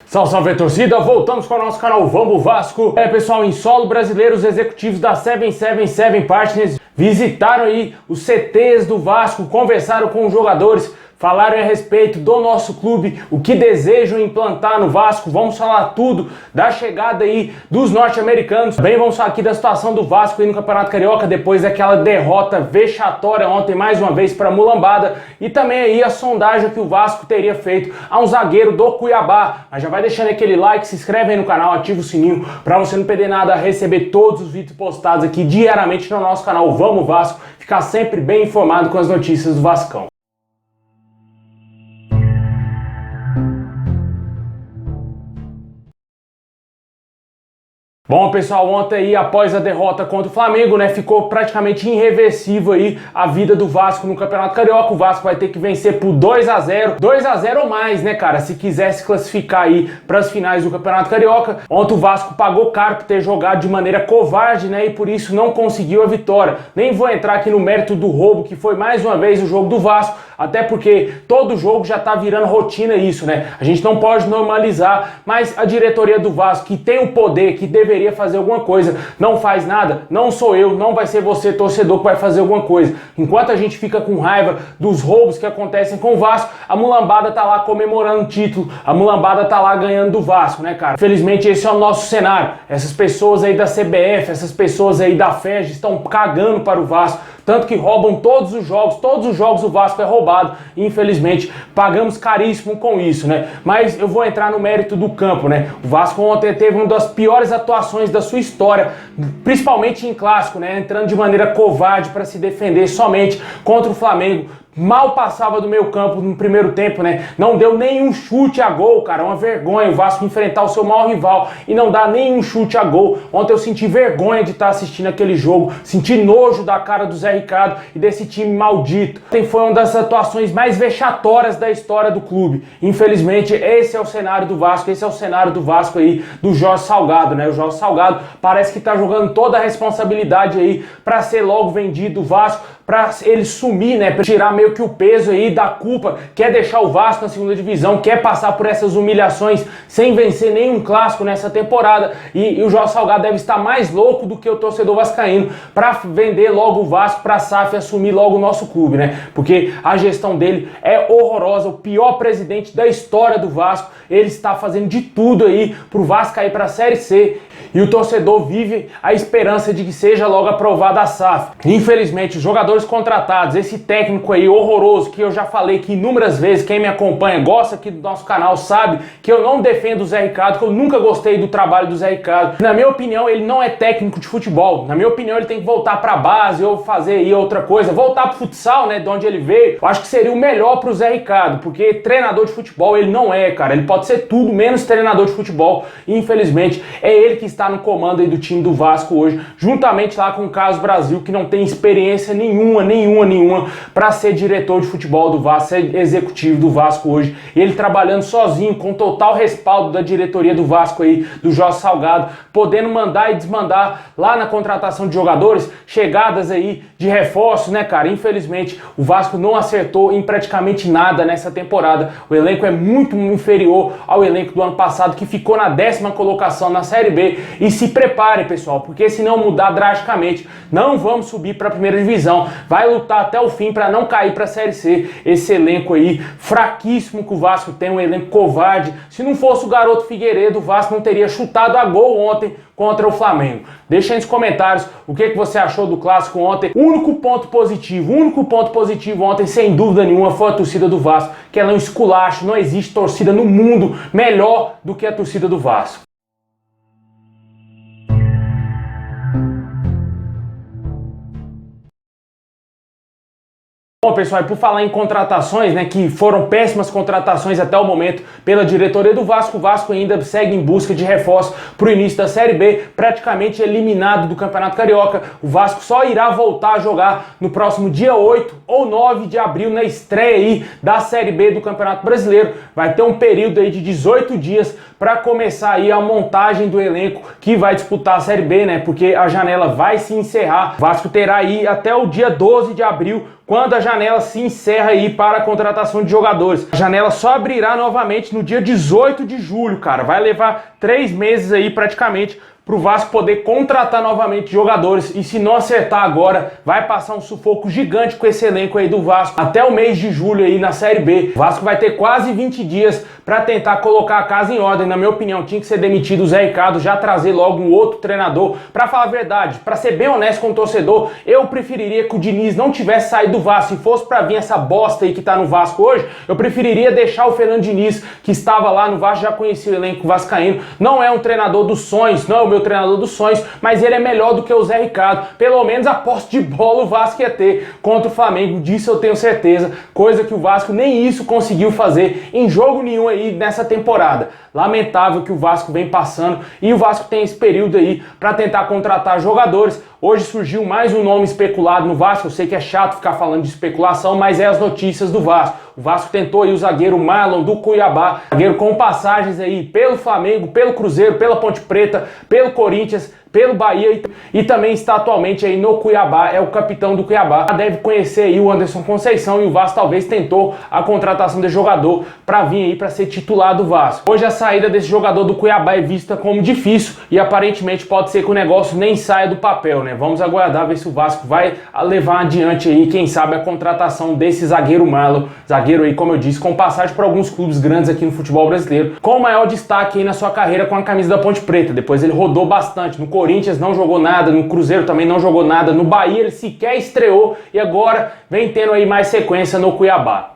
Salve, salve torcida, voltamos com o nosso canal Vamos Vasco. Pessoal, em solo brasileiro, os executivos da 777 Partners visitaram aí os CTs do Vasco, conversaram com os jogadores, falaram a respeito do nosso clube, o que desejam implantar no Vasco. Vamos falar tudo da chegada aí dos norte-americanos. Também vamos falar aqui da situação do Vasco aí no Campeonato Carioca, depois daquela derrota vexatória ontem, mais uma vez, para Mulambada. E também aí a sondagem que o Vasco teria feito a um zagueiro do Cuiabá. Mas já vai deixando aquele like, se inscreve aí no canal, ativa o sininho para você não perder nada, receber todos os vídeos postados aqui diariamente no nosso canal Vamos Vasco, ficar sempre bem informado com as notícias do Vascão. Bom, pessoal, ontem aí, após a derrota contra o Flamengo, né, ficou praticamente irreversível aí a vida do Vasco no Campeonato Carioca. O Vasco vai ter que vencer por 2-0. 2-0 ou mais, né, cara, se quiser se classificar aí para as finais do Campeonato Carioca. Ontem o Vasco pagou caro por ter jogado de maneira covarde, né, e por isso não conseguiu a vitória. Nem vou entrar aqui no mérito do roubo, que foi mais uma vez o jogo do Vasco, até porque todo jogo já tá virando rotina isso, né? A gente não pode normalizar, mas a diretoria do Vasco, que tem o poder, que deveria fazer alguma coisa, não faz nada. Não sou eu, não vai ser você, torcedor, que vai fazer alguma coisa. Enquanto a gente fica com raiva dos roubos que acontecem com o Vasco, a Mulambada tá lá comemorando o título, a Mulambada tá lá ganhando do Vasco, né, cara? Infelizmente esse é o nosso cenário. Essas pessoas aí da CBF, essas pessoas aí da FEG estão cagando para o Vasco, tanto que roubam todos os jogos o Vasco é roubado, e infelizmente pagamos caríssimo com isso, né? Mas eu vou entrar no mérito do campo, né? O Vasco ontem teve uma das piores atuações da sua história, principalmente em clássico, né? Entrando de maneira covarde para se defender somente contra o Flamengo. Mal passava do meio campo no primeiro tempo, né? Não deu nenhum chute a gol, cara. Uma vergonha o Vasco enfrentar o seu maior rival e não dar nenhum chute a gol. Ontem eu senti vergonha de estar assistindo aquele jogo, senti nojo da cara do Zé Ricardo e desse time maldito. Ontem foi uma das atuações mais vexatórias da história do clube. Infelizmente, esse é o cenário do Vasco, esse é o cenário do Vasco aí, do Jorge Salgado, né? O Jorge Salgado parece que tá jogando toda a responsabilidade aí para ser logo vendido o Vasco, para ele sumir, né? Pra tirar meio que o peso aí da culpa, quer deixar o Vasco na segunda divisão, quer passar por essas humilhações sem vencer nenhum clássico nessa temporada, e o Jorge Salgado deve estar mais louco do que o torcedor vascaíno para vender logo o Vasco para a SAF e assumir logo o nosso clube, né? Porque a gestão dele é horrorosa, o pior presidente da história do Vasco. Ele está fazendo de tudo aí pro Vasco cair para a Série C, e o torcedor vive a esperança de que seja logo aprovada a SAF. Infelizmente, os jogadores contratados, esse técnico aí horroroso, que eu já falei que inúmeras vezes, quem me acompanha, gosta aqui do nosso canal, sabe que eu não defendo o Zé Ricardo, que eu nunca gostei do trabalho do Zé Ricardo. Na minha opinião, ele não é técnico de futebol. Na minha opinião, ele tem que voltar pra base ou fazer aí outra coisa, voltar pro futsal, né, de onde ele veio. Eu acho que seria o melhor pro Zé Ricardo, porque treinador de futebol ele não é, cara. Ele pode ser tudo menos treinador de futebol. E, infelizmente, é ele que está no comando aí do time do Vasco hoje, juntamente lá com o Carlos Brasil, que não tem experiência nenhuma para ser diretor de futebol do Vasco, ser executivo do Vasco hoje. E ele trabalhando sozinho, com total respaldo da diretoria do Vasco aí, do Jorge Salgado, podendo mandar e desmandar lá na contratação de jogadores, chegadas aí de reforços, né, cara? Infelizmente, o Vasco não acertou em praticamente nada nessa temporada. O elenco é muito inferior ao elenco do ano passado, que ficou na 10ª colocação na Série B. E se preparem, pessoal, porque se não mudar drasticamente, não vamos subir para a primeira divisão. Vai lutar até o fim para não cair para a Série C. Esse elenco aí, fraquíssimo que o Vasco tem, um elenco covarde. Se não fosse o garoto Figueiredo, o Vasco não teria chutado a gol ontem contra o Flamengo. Deixa aí nos comentários o que você achou do clássico ontem. O único ponto positivo ontem, sem dúvida nenhuma, foi a torcida do Vasco, que ela é um esculacho. Não existe torcida no mundo melhor do que a torcida do Vasco. Bom, pessoal, e por falar em contratações, né, que foram péssimas contratações até o momento pela diretoria do Vasco, o Vasco ainda segue em busca de reforço para o início da Série B, praticamente eliminado do Campeonato Carioca. O Vasco só irá voltar a jogar no próximo dia 8 ou 9 de abril, na estreia aí da Série B do Campeonato Brasileiro. Vai ter um período aí de 18 dias para começar aí a montagem do elenco que vai disputar a Série B, né, porque a janela vai se encerrar. O Vasco terá aí até o dia 12 de abril quando a janela se encerra aí para a contratação de jogadores. A janela só abrirá novamente no dia 18 de julho, cara. Vai levar 3 meses aí praticamente para o Vasco poder contratar novamente jogadores, e se não acertar agora, vai passar um sufoco gigante com esse elenco aí do Vasco até o mês de julho aí na Série B. O Vasco vai ter quase 20 dias para tentar colocar a casa em ordem. Na minha opinião, tinha que ser demitido o Zé Ricardo, já trazer logo um outro treinador. Para falar a verdade, para ser bem honesto com o torcedor, eu preferiria que o Diniz não tivesse saído do Vasco. Se fosse para vir essa bosta aí que tá no Vasco hoje, eu preferiria deixar o Fernando Diniz, que estava lá no Vasco, já conhecia o elenco vascaíno. Não é um treinador dos sonhos, não é o meu treinador dos sonhos, mas ele é melhor do que o Zé Ricardo. Pelo menos a posse de bola o Vasco ia ter contra o Flamengo, disso eu tenho certeza, coisa que o Vasco nem isso conseguiu fazer em jogo nenhum aí nessa temporada. Lamentável que o Vasco vem passando, e o Vasco tem esse período aí para tentar contratar jogadores. Hoje surgiu mais um nome especulado no Vasco. Eu sei que é chato ficar falando de especulação, mas é as notícias do Vasco. O Vasco tentou aí o zagueiro Marlon do Cuiabá, zagueiro com passagens aí pelo Flamengo, pelo Cruzeiro, pela Ponte Preta, pelo Corinthians, pelo Bahia, e também está atualmente aí no Cuiabá, é o capitão do Cuiabá. Deve conhecer aí o Anderson Conceição, e o Vasco talvez tentou a contratação de jogador para vir aí para ser titular do Vasco. Hoje a saída desse jogador do Cuiabá é vista como difícil, e aparentemente pode ser que o negócio nem saia do papel, né? Vamos aguardar ver se o Vasco vai levar adiante aí, quem sabe, a contratação desse zagueiro Marlon, zagueiro aí, como eu disse, com passagem por alguns clubes grandes aqui no futebol brasileiro, com o maior destaque aí na sua carreira com a camisa da Ponte Preta. Depois ele rodou bastante, no Corinthians não jogou nada, no Cruzeiro também não jogou nada, no Bahia ele sequer estreou, e agora vem tendo aí mais sequência no Cuiabá.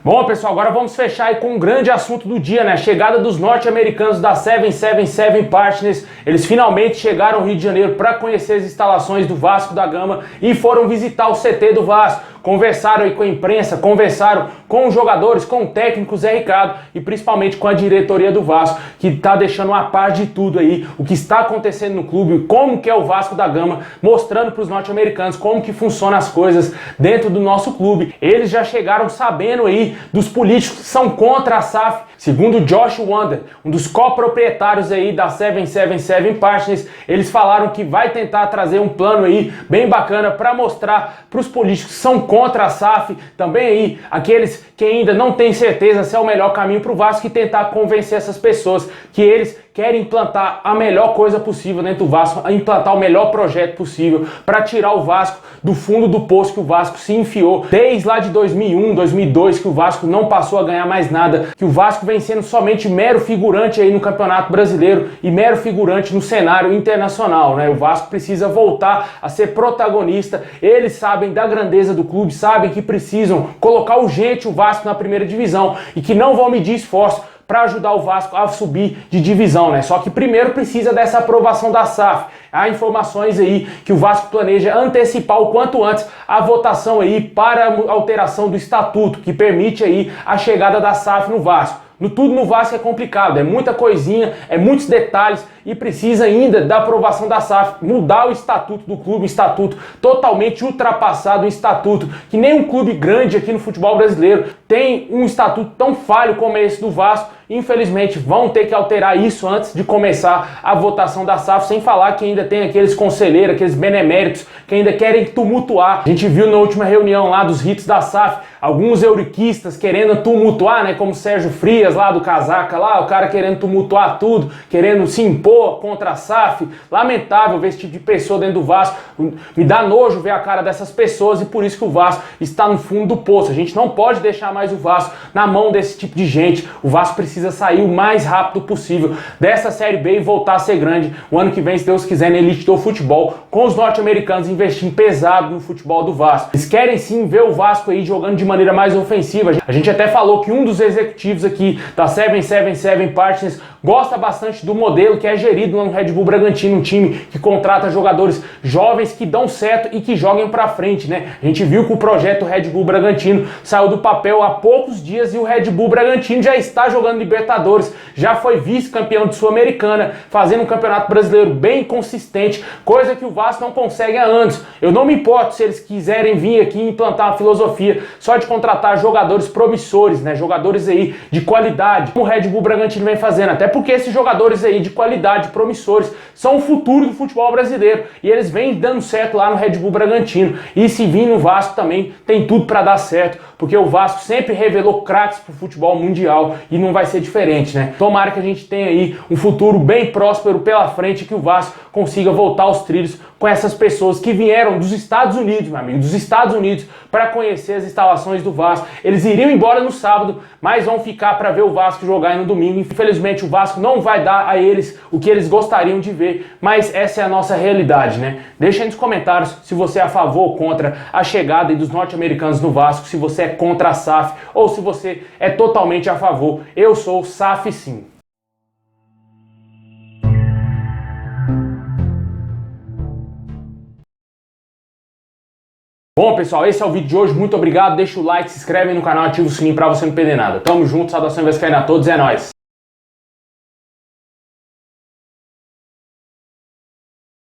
Bom, pessoal, agora vamos fechar aí com um grande assunto do dia, né? A chegada dos norte-americanos da 777 Partners. Eles finalmente chegaram ao Rio de Janeiro para conhecer as instalações do Vasco da Gama e foram visitar o CT do Vasco. Conversaram aí com a imprensa, conversaram com os jogadores, com o técnico Zé Ricardo e principalmente com a diretoria do Vasco, que está deixando a par de tudo aí, o que está acontecendo no clube, como que é o Vasco da Gama, mostrando para os norte-americanos como que funcionam as coisas dentro do nosso clube. Eles já chegaram sabendo aí dos políticos que são contra a SAF. Segundo Josh Wander, um dos coproprietários aí da 777 Partners, eles falaram que vai tentar trazer um plano aí bem bacana para mostrar para os políticos que são contra a SAF, também aí aqueles que ainda não têm certeza se é o melhor caminho para o Vasco, e tentar convencer essas pessoas que eles querem implantar a melhor coisa possível dentro do Vasco, implantar o melhor projeto possível para tirar o Vasco do fundo do poço que o Vasco se enfiou desde lá de 2001, 2002, que o Vasco não passou a ganhar mais nada, que o Vasco vem sendo somente mero figurante aí no Campeonato Brasileiro e mero figurante no cenário internacional, né? O Vasco precisa voltar a ser protagonista. Eles sabem da grandeza do clube, sabem que precisam colocar urgente o Vasco na primeira divisão e que não vão medir esforço para ajudar o Vasco a subir de divisão, né? Só que primeiro precisa dessa aprovação da SAF. Há informações aí que o Vasco planeja antecipar o quanto antes a votação aí para a alteração do estatuto, que permite aí a chegada da SAF no Vasco. Tudo no Vasco é complicado, é muita coisinha, é muitos detalhes, e precisa ainda da aprovação da SAF, mudar o estatuto do clube, um estatuto totalmente ultrapassado, um estatuto que nem um clube grande aqui no futebol brasileiro tem um estatuto tão falho como esse do Vasco. Infelizmente vão ter que alterar isso antes de começar a votação da SAF, sem falar que ainda tem aqueles conselheiros, aqueles beneméritos que ainda querem tumultuar. A gente viu na última reunião lá dos hits da SAF, alguns euriquistas querendo tumultuar, né, como Sérgio Frias lá do Casaca lá, o cara querendo tumultuar tudo, querendo se impor contra a SAF. Lamentável ver esse tipo de pessoa dentro do Vasco, me dá nojo ver a cara dessas pessoas, e por isso que o Vasco está no fundo do poço. A gente não pode deixar mais o Vasco na mão desse tipo de gente. O Vasco precisa sair o mais rápido possível dessa Série B e voltar a ser grande o ano que vem, se Deus quiser, na elite do futebol, com os norte-americanos investindo pesado no futebol do Vasco. Eles querem sim ver o Vasco aí jogando de maneira mais ofensiva. A gente até falou que um dos executivos aqui da 777 Partners gosta bastante do modelo que é gerido lá no Red Bull Bragantino, um time que contrata jogadores jovens que dão certo e que joguem pra frente, né? A gente viu que o projeto Red Bull Bragantino saiu do papel há poucos dias, e o Red Bull Bragantino já está jogando Libertadores, já foi vice-campeão de Sul-Americana, fazendo um campeonato brasileiro bem consistente, coisa que o Vasco não consegue há anos. Eu não me importo se eles quiserem vir aqui e implantar uma filosofia só pode contratar jogadores promissores, né? Jogadores aí de qualidade, como o Red Bull Bragantino vem fazendo, até porque esses jogadores aí de qualidade, promissores, são o futuro do futebol brasileiro e eles vêm dando certo lá no Red Bull Bragantino. E se vir no Vasco também tem tudo para dar certo, porque o Vasco sempre revelou craques pro futebol mundial e não vai ser diferente, né? Tomara que a gente tenha aí um futuro bem próspero pela frente, que o Vasco consiga voltar aos trilhos com essas pessoas que vieram dos Estados Unidos, meu amigo, dos Estados Unidos, para conhecer as instalações do Vasco. Eles iriam embora no sábado, mas vão ficar para ver o Vasco jogar no domingo. Infelizmente o Vasco não vai dar a eles o que eles gostariam de ver, mas essa é a nossa realidade, né? Deixa aí nos comentários se você é a favor ou contra a chegada dos norte-americanos no Vasco, se você é contra a SAF ou se você é totalmente a favor. Eu sou SAF sim. Bom, pessoal, esse é o vídeo de hoje. Muito obrigado. Deixa o like, se inscreve no canal, ativa o sininho pra você não perder nada. Tamo junto, saudação vascaína a todos, é nóis.